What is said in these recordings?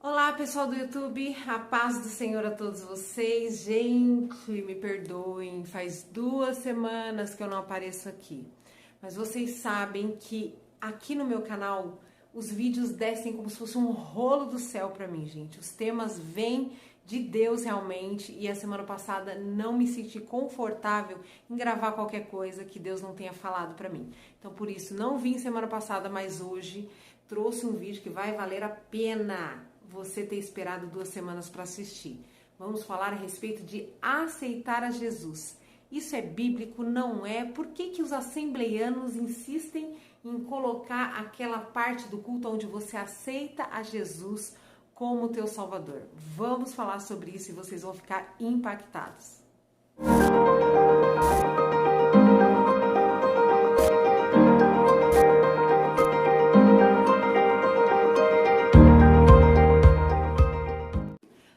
Olá, pessoal do YouTube, a paz do Senhor a todos vocês. Gente, me perdoem, faz 2 semanas que eu não apareço aqui, mas vocês sabem que aqui no meu canal os vídeos descem como se fosse um rolo do céu pra mim, gente. Os temas vêm de Deus realmente, e a semana passada não me senti confortável em gravar qualquer coisa que Deus não tenha falado pra mim. Então por isso não vim semana passada, mas hoje trouxe um vídeo que vai valer a pena você ter esperado 2 semanas para assistir. Vamos falar a respeito de aceitar a Jesus. Isso é bíblico? Não é? Por que os assembleianos insistem em colocar aquela parte do culto onde você aceita a Jesus como teu Salvador? Vamos falar sobre isso e vocês vão ficar impactados.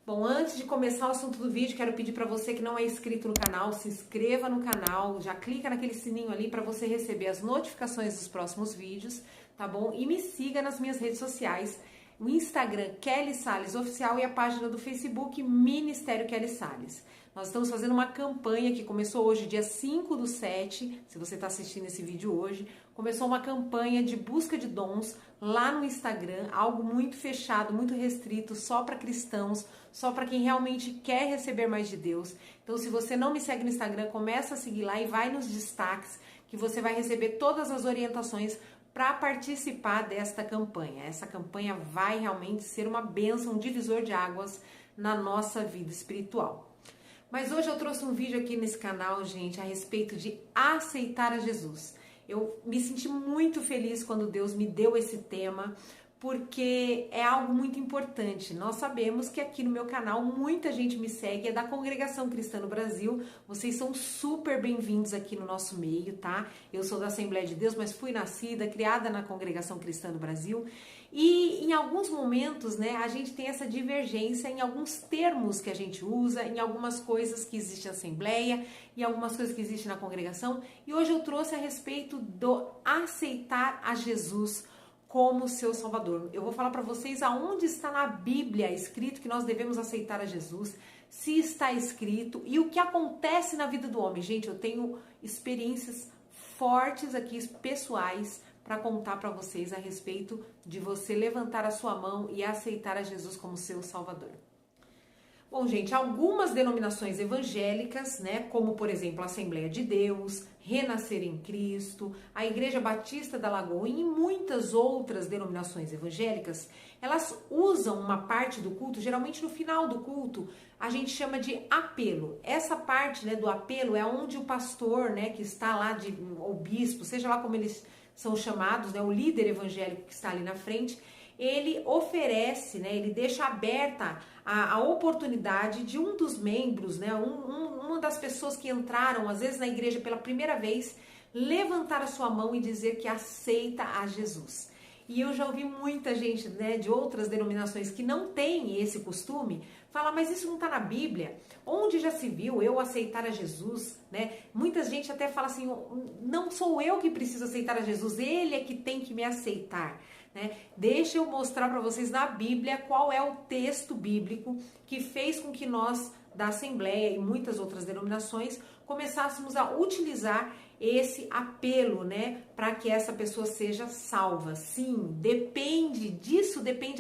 Bom, antes de começar o assunto do vídeo, quero pedir para você que não é inscrito no canal, se inscreva no canal, já clica naquele sininho ali para você receber as notificações dos próximos vídeos, tá bom? E me siga nas minhas redes sociais, o Instagram Kelly Salles Oficial e a página do Facebook Ministério Kelly Salles. Nós estamos fazendo uma campanha que começou hoje, dia 5/7, se você está assistindo esse vídeo hoje, começou uma campanha de busca de dons lá no Instagram, algo muito fechado, muito restrito, só para cristãos, só para quem realmente quer receber mais de Deus. Então, se você não me segue no Instagram, começa a seguir lá e vai nos destaques, que você vai receber todas as orientações para participar desta campanha. Essa campanha vai realmente ser uma bênção, um divisor de águas na nossa vida espiritual. Mas hoje eu trouxe um vídeo aqui nesse canal, gente, a respeito de aceitar a Jesus. Eu me senti muito feliz quando Deus me deu esse tema, porque é algo muito importante. Nós sabemos que aqui no meu canal muita gente me segue, é da Congregação Cristã no Brasil. Vocês são super bem-vindos aqui no nosso meio, tá? Eu sou da Assembleia de Deus, mas fui nascida, criada na Congregação Cristã no Brasil. E em alguns momentos, né, a gente tem essa divergência em alguns termos que a gente usa, em algumas coisas que existe na Assembleia, em algumas coisas que existe na congregação. E hoje eu trouxe a respeito do aceitar a Jesus como seu Salvador. Eu vou falar para vocês aonde está na Bíblia escrito que nós devemos aceitar a Jesus, se está escrito e o que acontece na vida do homem. Gente, eu tenho experiências fortes aqui, pessoais, para contar para vocês a respeito de você levantar a sua mão e aceitar a Jesus como seu Salvador. Bom, gente, algumas denominações evangélicas, né, como por exemplo a Assembleia de Deus, Renascer em Cristo, a Igreja Batista da Lagoa e muitas outras denominações evangélicas, elas usam uma parte do culto, geralmente no final do culto, a gente chama de apelo. Essa parte, né, do apelo é onde o pastor, né, que está lá, o bispo, seja lá como eles são chamados, né, o líder evangélico que está ali na frente, ele oferece, né, ele deixa aberta a oportunidade de um dos membros, né, uma das pessoas que entraram, às vezes, na igreja pela primeira vez, levantar a sua mão e dizer que aceita a Jesus. E eu já ouvi muita gente, né, de outras denominações que não tem esse costume, falar, mas isso não está na Bíblia. Onde já se viu eu aceitar a Jesus, né? Muita gente até fala assim, não sou eu que preciso aceitar a Jesus, ele é que tem que me aceitar, né? Deixa eu mostrar para vocês na Bíblia qual é o texto bíblico que fez com que nós, da Assembleia e muitas outras denominações, começássemos a utilizar esse apelo, né, para que essa pessoa seja salva. Sim, depende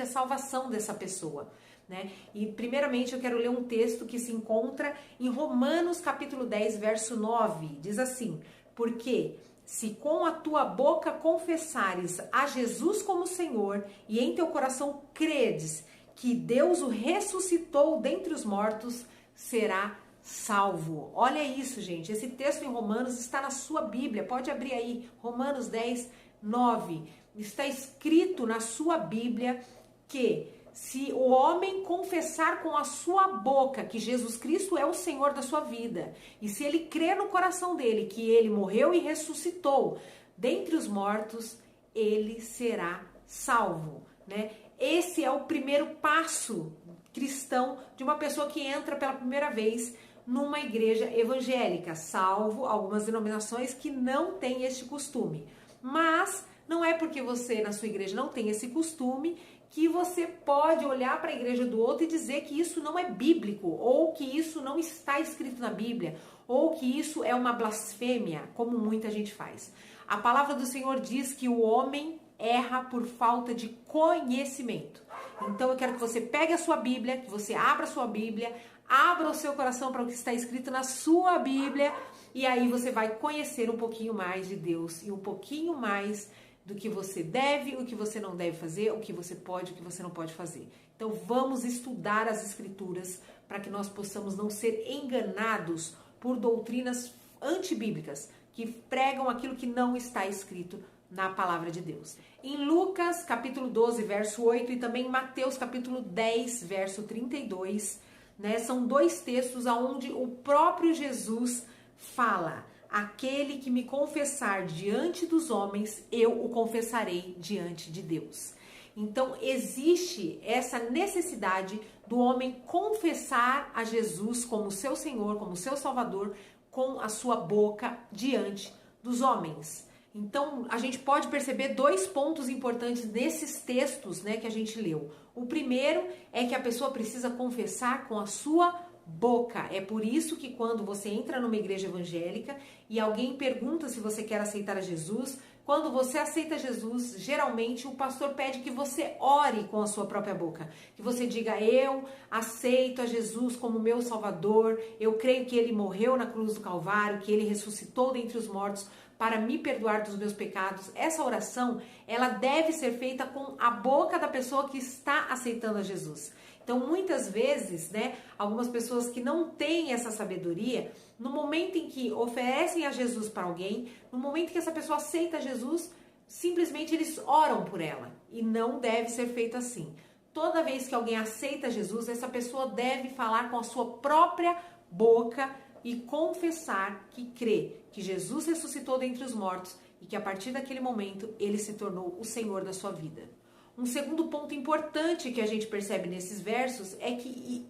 a salvação dessa pessoa, né? E primeiramente eu quero ler um texto que se encontra em Romanos capítulo 10, verso 9. Diz assim: porque se com a tua boca confessares a Jesus como Senhor e em teu coração credes que Deus o ressuscitou dentre os mortos, será salvo. Olha isso, gente. Esse texto em Romanos está na sua Bíblia. Pode abrir aí. Romanos 10, 9. Está escrito na sua Bíblia que se o homem confessar com a sua boca que Jesus Cristo é o Senhor da sua vida, e se ele crer no coração dele que ele morreu e ressuscitou dentre os mortos, ele será salvo, né? Esse é o primeiro passo cristão de uma pessoa que entra pela primeira vez numa igreja evangélica, salvo algumas denominações que não têm este costume. Mas não é porque você na sua igreja não tem esse costume que você pode olhar para a igreja do outro e dizer que isso não é bíblico, ou que isso não está escrito na Bíblia, ou que isso é uma blasfêmia, como muita gente faz. A palavra do Senhor diz que o homem erra por falta de conhecimento. Então eu quero que você pegue a sua Bíblia, que você abra a sua Bíblia, abra o seu coração para o que está escrito na sua Bíblia, e aí você vai conhecer um pouquinho mais de Deus e um pouquinho mais do que você deve, o que você não deve fazer, o que você pode, o que você não pode fazer. Então vamos estudar as Escrituras para que nós possamos não ser enganados por doutrinas antibíblicas que pregam aquilo que não está escrito na palavra de Deus. Em Lucas capítulo 12, verso 8 e também em Mateus capítulo 10, verso 32, né, são dois textos onde o próprio Jesus fala: aquele que me confessar diante dos homens, eu o confessarei diante de Deus. Então, existe essa necessidade do homem confessar a Jesus como seu Senhor, como seu Salvador, com a sua boca diante dos homens. Então, a gente pode perceber dois pontos importantes nesses textos, né, que a gente leu. O primeiro é que a pessoa precisa confessar com a sua boca. É por isso que quando você entra numa igreja evangélica e alguém pergunta se você quer aceitar a Jesus, quando você aceita Jesus, geralmente o pastor pede que você ore com a sua própria boca. Que você diga: eu aceito a Jesus como meu Salvador, eu creio que Ele morreu na cruz do Calvário, que Ele ressuscitou dentre os mortos para me perdoar dos meus pecados. Essa oração, ela deve ser feita com a boca da pessoa que está aceitando a Jesus. Então, muitas vezes, né, algumas pessoas que não têm essa sabedoria, no momento em que oferecem a Jesus para alguém, no momento que essa pessoa aceita Jesus, simplesmente eles oram por ela. E não deve ser feito assim. Toda vez que alguém aceita Jesus, essa pessoa deve falar com a sua própria boca e confessar que crê que Jesus ressuscitou dentre os mortos e que a partir daquele momento ele se tornou o Senhor da sua vida. Um segundo ponto importante que a gente percebe nesses versos é que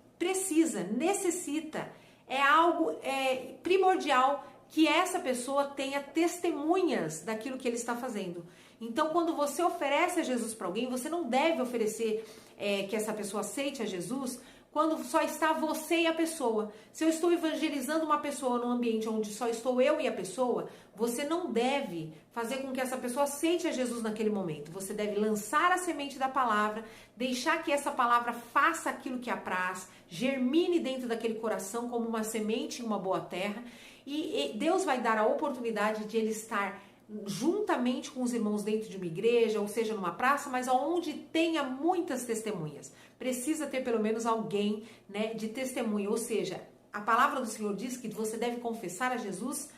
necessita, é algo primordial que essa pessoa tenha testemunhas daquilo que ele está fazendo. Então, quando você oferece a Jesus para alguém, você não deve oferecer que essa pessoa aceite a Jesus quando só está você e a pessoa. Se eu estou evangelizando uma pessoa num ambiente onde só estou eu e a pessoa, você não deve fazer com que essa pessoa aceite a Jesus naquele momento. Você deve lançar a semente da palavra, deixar que essa palavra faça aquilo que apraz, germine dentro daquele coração como uma semente em uma boa terra, e Deus vai dar a oportunidade de ele estar juntamente com os irmãos dentro de uma igreja, ou seja, numa praça, mas onde tenha muitas testemunhas. Precisa ter pelo menos alguém, né, de testemunha, ou seja, a palavra do Senhor diz que você deve confessar a Jesus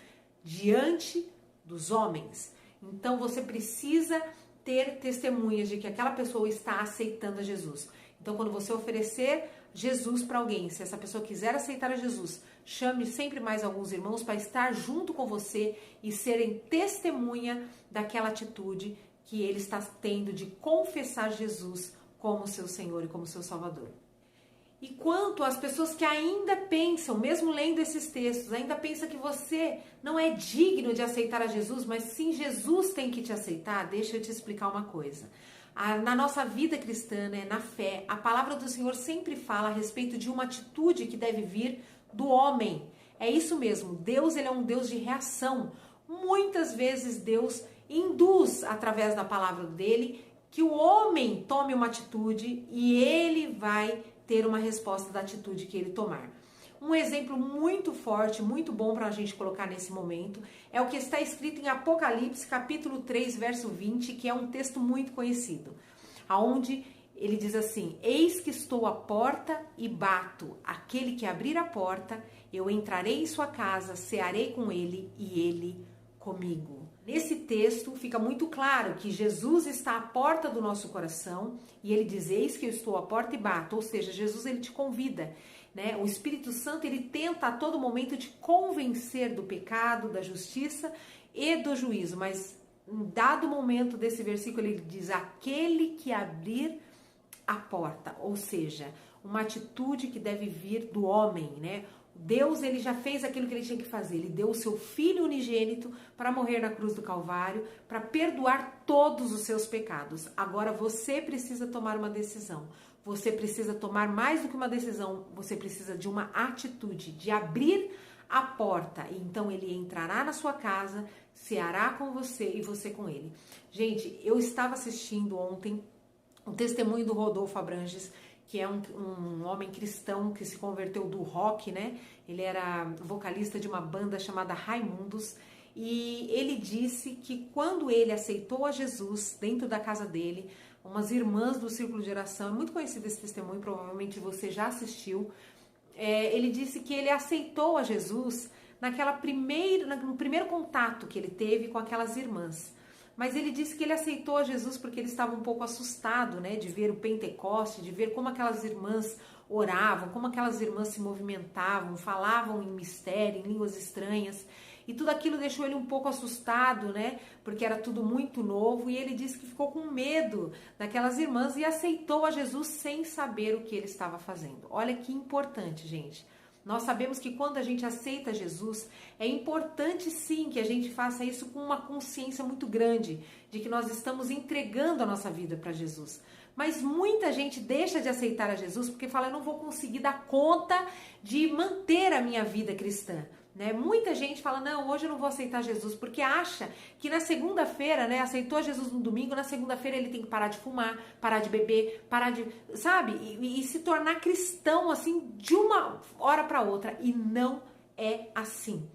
diante dos homens. Então você precisa ter testemunhas de que aquela pessoa está aceitando a Jesus. Então, quando você oferecer Jesus para alguém, se essa pessoa quiser aceitar a Jesus, chame sempre mais alguns irmãos para estar junto com você e serem testemunha daquela atitude que ele está tendo de confessar Jesus como seu Senhor e como seu Salvador. E quanto às pessoas que ainda pensam, mesmo lendo esses textos, ainda pensam que você não é digno de aceitar a Jesus, mas sim Jesus tem que te aceitar, deixa eu te explicar uma coisa. Na nossa vida cristã, né, na fé, a palavra do Senhor sempre fala a respeito de uma atitude que deve vir do homem. É isso mesmo, Deus ele é um Deus de reação. Muitas vezes Deus induz, através da palavra dele, que o homem tome uma atitude e ele vai ter uma resposta da atitude que ele tomar. Um exemplo muito forte, muito bom para a gente colocar nesse momento, é o que está escrito em Apocalipse, capítulo 3, verso 20, que é um texto muito conhecido, onde ele diz assim: eis que estou à porta e bato, aquele que abrir a porta, eu entrarei em sua casa, cearei com ele e ele comigo. Nesse texto fica muito claro que Jesus está à porta do nosso coração e ele diz: eis que eu estou à porta e bato, ou seja, Jesus ele te convida, né? O Espírito Santo ele tenta a todo momento te convencer do pecado, da justiça e do juízo, mas em dado momento desse versículo ele diz: aquele que abrir a porta, ou seja, uma atitude que deve vir do homem, né? Deus, ele já fez aquilo que ele tinha que fazer. Ele deu o seu Filho unigênito para morrer na cruz do Calvário, para perdoar todos os seus pecados. Agora você precisa tomar uma decisão. Você precisa tomar mais do que uma decisão. Você precisa de uma atitude, de abrir a porta. Então ele entrará na sua casa, ceará com você e você com ele. Gente, eu estava assistindo ontem um testemunho do Rodolfo Abranges, que é um homem cristão que se converteu do rock, né? Ele era vocalista de uma banda chamada Raimundos, e ele disse que quando ele aceitou a Jesus dentro da casa dele, umas irmãs do Círculo de Oração, é muito conhecido esse testemunho, provavelmente você já assistiu, ele disse que ele aceitou a Jesus no primeiro contato que ele teve com aquelas irmãs. Mas ele disse que ele aceitou a Jesus porque ele estava um pouco assustado, né, de ver o Pentecoste, de ver como aquelas irmãs oravam, como aquelas irmãs se movimentavam, falavam em mistério, em línguas estranhas. E tudo aquilo deixou ele um pouco assustado, né, porque era tudo muito novo. E ele disse que ficou com medo daquelas irmãs e aceitou a Jesus sem saber o que ele estava fazendo. Olha que importante, gente. Nós sabemos que quando a gente aceita Jesus, é importante sim que a gente faça isso com uma consciência muito grande de que nós estamos entregando a nossa vida para Jesus. Mas muita gente deixa de aceitar a Jesus porque fala, eu não vou conseguir dar conta de manter a minha vida cristã. Né? Muita gente fala, não, hoje eu não vou aceitar Jesus, porque acha que na segunda-feira, né, aceitou Jesus no domingo, na segunda-feira ele tem que parar de fumar, parar de beber, parar de, sabe, e se tornar cristão, assim, de uma hora para outra, e não é assim.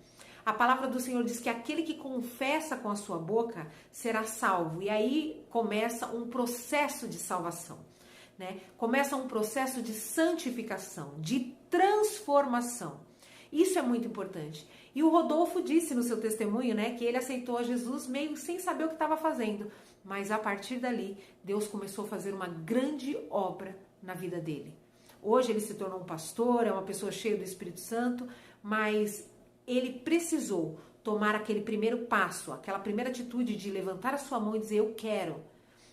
A palavra do Senhor diz que aquele que confessa com a sua boca será salvo, e aí começa um processo de salvação, né? Começa um processo de santificação, de transformação. Isso é muito importante. E o Rodolfo disse no seu testemunho, né, que ele aceitou a Jesus meio sem saber o que estava fazendo. Mas a partir dali, Deus começou a fazer uma grande obra na vida dele. Hoje ele se tornou um pastor, é uma pessoa cheia do Espírito Santo, mas ele precisou tomar aquele primeiro passo, aquela primeira atitude de levantar a sua mão e dizer,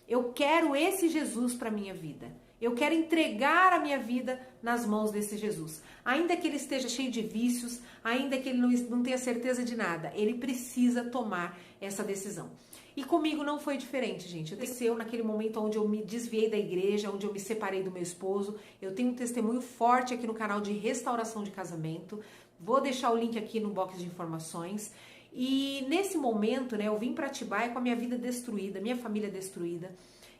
eu quero esse Jesus para a minha vida. Eu quero entregar a minha vida nas mãos desse Jesus. Ainda que ele esteja cheio de vícios, ainda que ele não tenha certeza de nada, ele precisa tomar essa decisão. E comigo não foi diferente, gente. Aconteceu naquele momento onde eu me desviei da igreja, onde eu me separei do meu esposo. Eu tenho um testemunho forte aqui no canal de restauração de casamento. Vou deixar o link aqui no box de informações. E nesse momento, né, eu vim para Atibaia com a minha vida destruída, minha família destruída.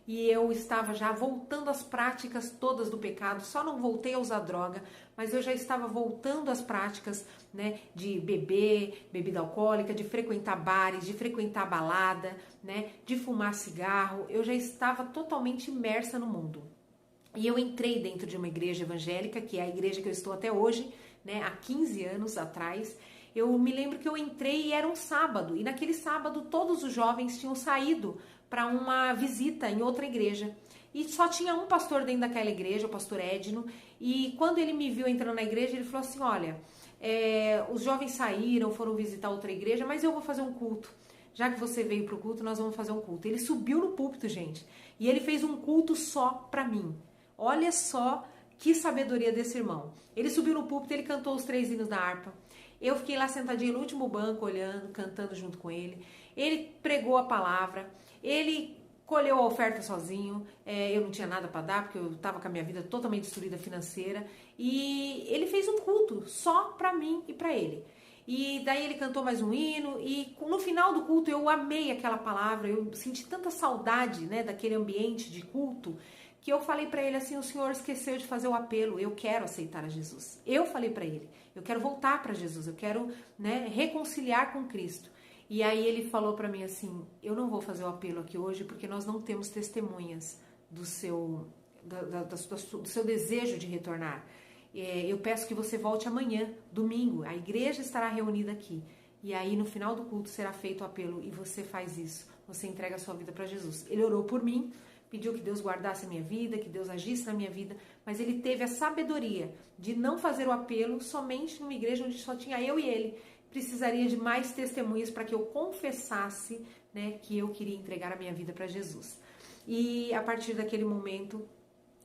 E eu estava já voltando às práticas todas do pecado, só não voltei a usar droga, mas eu já estava voltando às práticas, né, de beber, bebida alcoólica, de frequentar bares, de frequentar balada, né, de fumar cigarro. Eu já estava totalmente imersa no mundo. E eu entrei dentro de uma igreja evangélica, que é a igreja que eu estou até hoje, né, há 15 anos atrás. Eu me lembro que eu entrei e era um sábado, e naquele sábado todos os jovens tinham saído para uma visita em outra igreja. E só tinha um pastor dentro daquela igreja, o pastor Edno, e quando ele me viu entrando na igreja, ele falou assim, olha, os jovens saíram, foram visitar outra igreja, mas eu vou fazer um culto. Já que você veio para o culto, nós vamos fazer um culto. Ele subiu no púlpito, gente, e ele fez um culto só para mim. Olha só que sabedoria desse irmão. Ele subiu no púlpito, ele cantou os 3 hinos da harpa. Eu fiquei lá sentadinha no último banco, olhando, cantando junto com ele. Ele pregou a palavra, ele colheu a oferta sozinho, eu não tinha nada para dar, porque eu estava com a minha vida totalmente destruída financeira. E ele fez um culto só para mim e para ele. E daí ele cantou mais um hino, e no final do culto eu amei aquela palavra, eu senti tanta saudade, né, daquele ambiente de culto, que eu falei para ele assim, o Senhor esqueceu de fazer o apelo, eu quero aceitar a Jesus. Eu falei para ele, eu quero voltar para Jesus, eu quero, né, reconciliar com Cristo. E aí ele falou para mim assim, eu não vou fazer o apelo aqui hoje porque nós não temos testemunhas do seu desejo de retornar. Eu peço que você volte amanhã, domingo, a igreja estará reunida aqui. E aí no final do culto será feito o apelo e você faz isso, você entrega a sua vida para Jesus. Ele orou por mim, pediu que Deus guardasse a minha vida, que Deus agisse na minha vida, mas ele teve a sabedoria de não fazer o apelo somente numa igreja onde só tinha eu e ele. Precisaria de mais testemunhas para que eu confessasse, né, que eu queria entregar a minha vida para Jesus. E a partir daquele momento,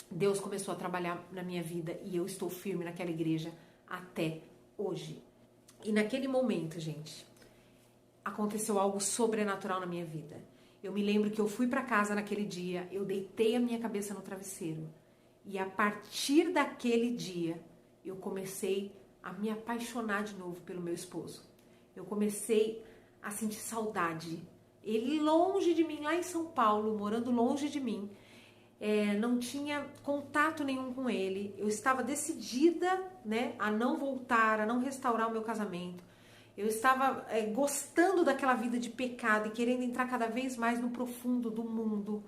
Deus começou a trabalhar na minha vida e eu estou firme naquela igreja até hoje. E naquele momento, gente, aconteceu algo sobrenatural na minha vida. Eu me lembro que eu fui para casa naquele dia, eu deitei a minha cabeça no travesseiro. E a partir daquele dia, eu comecei a me apaixonar de novo pelo meu esposo. Eu comecei a sentir saudade. Ele longe de mim, lá em São Paulo, morando longe de mim. Não tinha contato nenhum com ele. Eu estava decidida, né, a não voltar, a não restaurar o meu casamento. Eu estava gostando daquela vida de pecado e querendo entrar cada vez mais no profundo do mundo.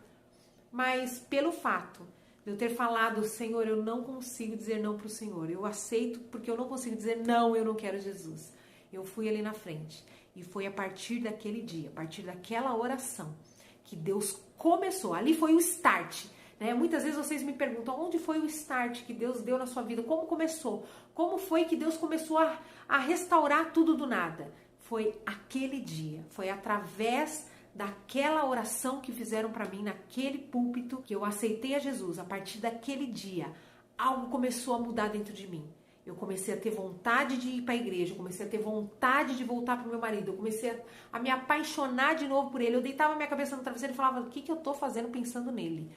Mas pelo fato de eu ter falado, Senhor, eu não consigo dizer não para o Senhor. Eu aceito porque eu não consigo dizer não, eu não quero Jesus. Eu fui ali na frente. E foi a partir daquele dia, a partir daquela oração, que Deus começou. Ali foi o start. Né? Muitas vezes vocês me perguntam, onde foi o start que Deus deu na sua vida? Como começou? Como foi que Deus começou a restaurar tudo do nada? Foi aquele dia, foi através daquela oração que fizeram para mim naquele púlpito que eu aceitei a Jesus. A partir daquele dia, algo começou a mudar dentro de mim. Eu comecei a ter vontade de ir para a igreja, eu comecei a ter vontade de voltar para o meu marido, eu comecei a me apaixonar de novo por ele. Eu deitava minha cabeça no travesseiro e falava, o que eu tô fazendo pensando nele?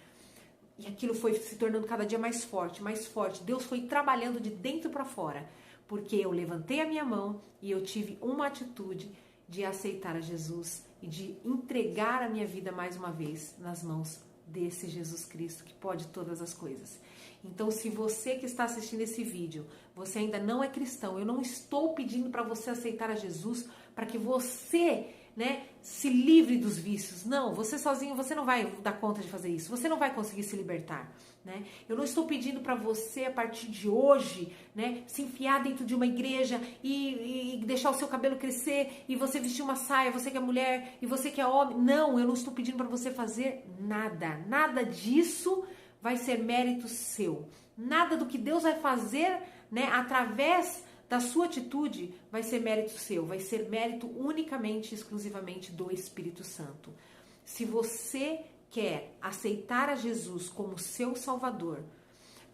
E aquilo foi se tornando cada dia mais forte, mais forte. Deus foi trabalhando de dentro para fora, porque eu levantei a minha mão e eu tive uma atitude de aceitar a Jesus e de entregar a minha vida mais uma vez nas mãos desse Jesus Cristo que pode todas as coisas. Então, se você que está assistindo esse vídeo, você ainda não é cristão, eu não estou pedindo para você aceitar a Jesus para que você, né, se livre dos vícios. Não, você sozinho, você não vai dar conta de fazer isso. Você não vai conseguir se libertar, né? Eu não estou pedindo para você, a partir de hoje, né, se enfiar dentro de uma igreja e deixar o seu cabelo crescer e você vestir uma saia, você que é mulher e você que é homem. Não, eu não estou pedindo para você fazer nada. Nada disso vai ser mérito seu. Nada do que Deus vai fazer, né, através da sua atitude vai ser mérito seu, vai ser mérito unicamente, exclusivamente do Espírito Santo. Se você quer aceitar a Jesus como seu Salvador,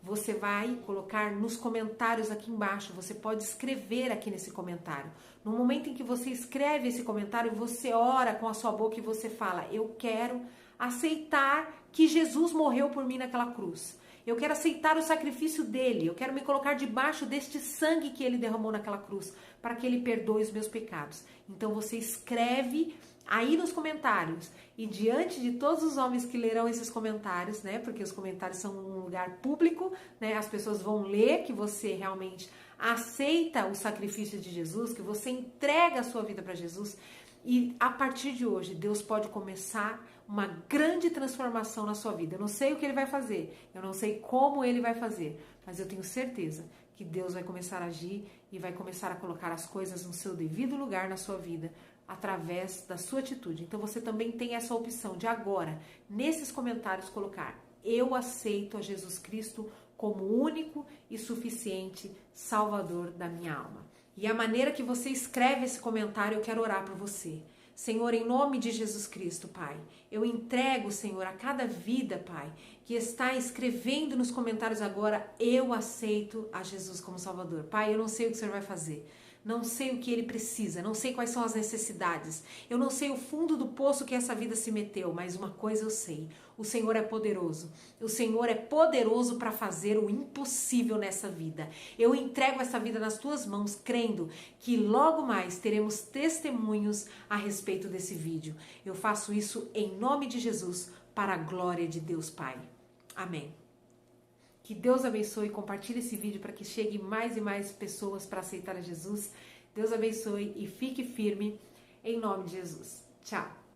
você vai colocar nos comentários aqui embaixo, você pode escrever aqui nesse comentário. No momento em que você escreve esse comentário, você ora com a sua boca e você fala, eu quero aceitar que Jesus morreu por mim naquela cruz. Eu quero aceitar o sacrifício dele. Eu quero me colocar debaixo deste sangue que ele derramou naquela cruz, para que ele perdoe os meus pecados. Então você escreve aí nos comentários. E diante de todos os homens que lerão esses comentários, né? Porque os comentários são um lugar público, né? As pessoas vão ler que você realmente aceita o sacrifício de Jesus, que você entrega a sua vida para Jesus. E a partir de hoje, Deus pode começar uma grande transformação na sua vida. Eu não sei o que ele vai fazer, eu não sei como ele vai fazer, mas eu tenho certeza que Deus vai começar a agir e vai começar a colocar as coisas no seu devido lugar na sua vida, através da sua atitude. Então você também tem essa opção de agora, nesses comentários, colocar: eu aceito a Jesus Cristo como único e suficiente Salvador da minha alma. E a maneira que você escreve esse comentário, eu quero orar por você. Senhor, em nome de Jesus Cristo, Pai, eu entrego, Senhor, a cada vida, Pai, que está escrevendo nos comentários agora, eu aceito a Jesus como Salvador. Pai, eu não sei o que o Senhor vai fazer. Não sei o que ele precisa, não sei quais são as necessidades, eu não sei o fundo do poço que essa vida se meteu, mas uma coisa eu sei, o Senhor é poderoso. O Senhor é poderoso para fazer o impossível nessa vida. Eu entrego essa vida nas tuas mãos, crendo que logo mais teremos testemunhos a respeito desse vídeo. Eu faço isso em nome de Jesus, para a glória de Deus Pai. Amém. Que Deus abençoe e compartilhe esse vídeo para que chegue mais e mais pessoas para aceitar a Jesus. Deus abençoe e fique firme em nome de Jesus. Tchau.